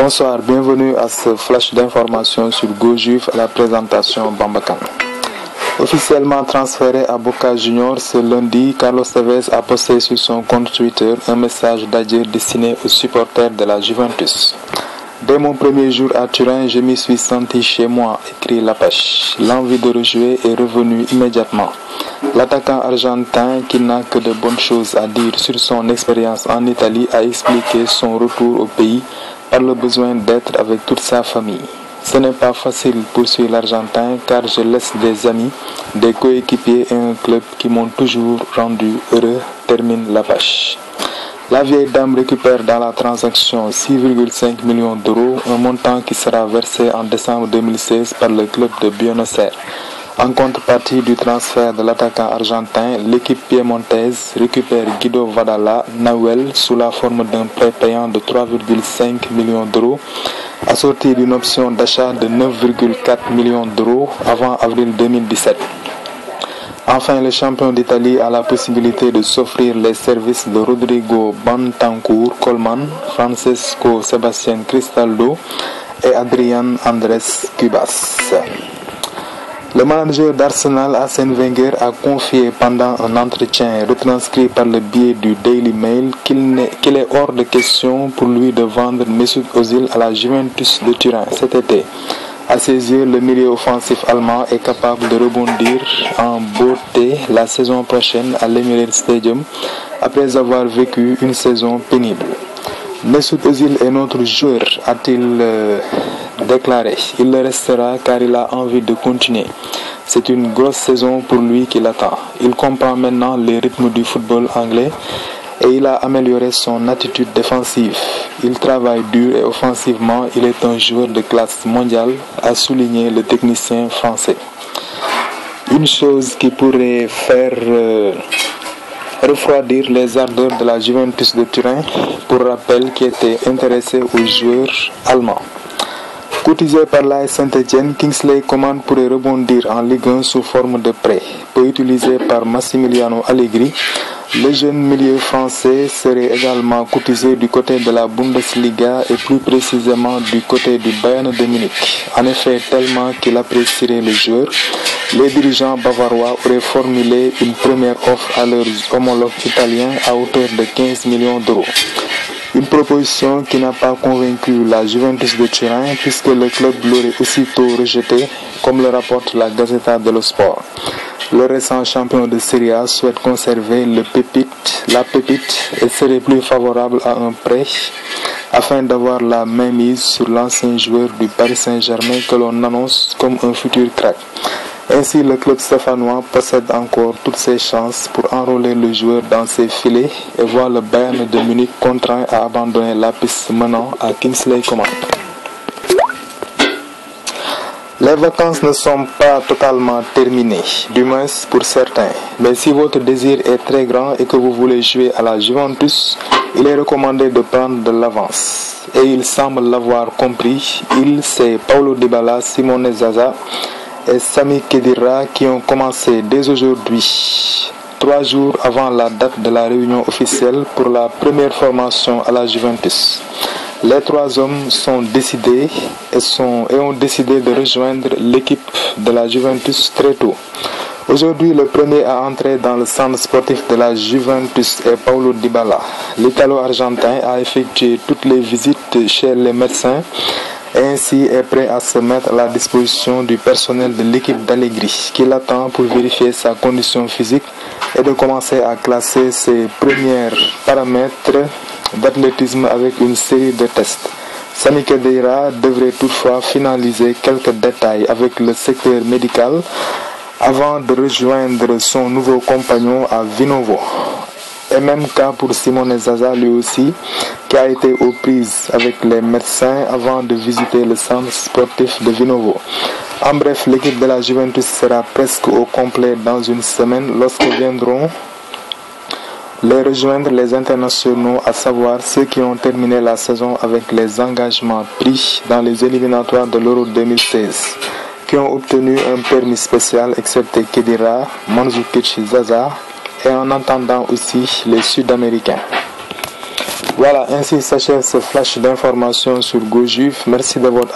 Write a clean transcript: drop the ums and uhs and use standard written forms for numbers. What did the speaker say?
Bonsoir, bienvenue à ce flash d'information sur GoJuif à la présentation Bambakan. Officiellement transféré à Boca Juniors ce lundi, Carlos Tevez a posté sur son compte Twitter un message d'adieu destiné aux supporters de la Juventus. Dès mon premier jour à Turin, je m'y suis senti chez moi, écrit Lapache. L'envie de rejouer est revenue immédiatement. L'attaquant argentin, qui n'a que de bonnes choses à dire sur son expérience en Italie, a expliqué son retour au pays par le besoin d'être avec toute sa famille. Ce n'est pas facile, poursuit l'Argentin, car je laisse des amis, des coéquipiers et un club qui m'ont toujours rendu heureux, termine Lapache. La vieille dame récupère dans la transaction 6,5 millions d'euros, un montant qui sera versé en décembre 2016 par le club de Buenos Aires. En contrepartie du transfert de l'attaquant argentin, l'équipe piémontaise récupère Guido Vadala Nahuel sous la forme d'un prêt payant de 3,5 millions d'euros, assorti d'une option d'achat de 9,4 millions d'euros avant avril 2017. Enfin, le champion d'Italie a la possibilité de s'offrir les services de Rodrigo Bentancur Coleman, Francesco Sebastian Cristaldo et Adrian Andrés Cubas. Le manager d'Arsenal, Arsène Wenger, a confié pendant un entretien retranscrit par le biais du Daily Mail qu'il est hors de question pour lui de vendre Mesut Özil à la Juventus de Turin cet été. À ses yeux, le milieu offensif allemand est capable de rebondir en beauté la saison prochaine à l'Emirates Stadium après avoir vécu une saison pénible. Mesut Özil est notre joueur, a-t-il déclaré. Il le restera car il a envie de continuer. C'est une grosse saison pour lui qui l'attend. Il comprend maintenant les rythmes du football anglais et il a amélioré son attitude défensive. Il travaille dur et offensivement, il est un joueur de classe mondiale, a souligné le technicien français. Une chose qui pourrait faire refroidir les ardeurs de la Juventus de Turin, pour rappel, qui était intéressé aux joueurs allemands. Courtisé par l'AS Saint-Etienne, Kingsley Coman pourrait rebondir en Ligue 1 sous forme de prêt. Peu utilisé par Massimiliano Allegri, le jeune milieu français serait également courtisé du côté de la Bundesliga et plus précisément du côté du Bayern de Munich. En effet, tellement qu'il apprécierait le joueur, les dirigeants bavarois auraient formulé une première offre à leurs homologues italiens à hauteur de 15 millions d'euros. Une proposition qui n'a pas convaincu la Juventus de Turin puisque le club l'aurait aussitôt rejeté, comme le rapporte la Gazzetta dello Sport. Le récent champion de Serie A souhaite conserver la pépite et serait plus favorable à un prêt afin d'avoir la mainmise sur l'ancien joueur du Paris Saint-Germain que l'on annonce comme un futur crack. Ainsi, le club stéphanois possède encore toutes ses chances pour enrôler le joueur dans ses filets et voir le Bayern de Munich contraint à abandonner la piste menant à Kingsley Coman. Les vacances ne sont pas totalement terminées, du moins pour certains. Mais si votre désir est très grand et que vous voulez jouer à la Juventus, il est recommandé de prendre de l'avance. Et il semble l'avoir compris. C'est Paulo Dybala, Simone Zaza et Sami Khedira qui ont commencé dès aujourd'hui, 3 jours avant la date de la réunion officielle pour la première formation à la Juventus. Les 3 hommes sont décidés et ont décidé de rejoindre l'équipe de la Juventus très tôt. Aujourd'hui, le premier à entrer dans le centre sportif de la Juventus est Paulo Dybala. L'Italo-Argentin a effectué toutes les visites chez les médecins et ainsi est prêt à se mettre à la disposition du personnel de l'équipe d'Allegri qui l'attend pour vérifier sa condition physique et de commencer à classer ses premiers paramètres d'athlétisme avec une série de tests. Sami Khedira devrait toutefois finaliser quelques détails avec le secteur médical avant de rejoindre son nouveau compagnon à Vinovo. Et même cas pour Simone Zaza lui aussi, qui a été aux prises avec les médecins avant de visiter le centre sportif de Vinovo. En bref, l'équipe de la Juventus sera presque au complet dans une semaine lorsque viendront les rejoindre les internationaux, à savoir ceux qui ont terminé la saison avec les engagements pris dans les éliminatoires de l'Euro 2016, qui ont obtenu un permis spécial excepté Khedira, Mandzukic, Zaza et en attendant aussi les Sud-Américains. Voilà, ainsi s'achève ce flash d'informations sur GoJuif. Merci de votre attention.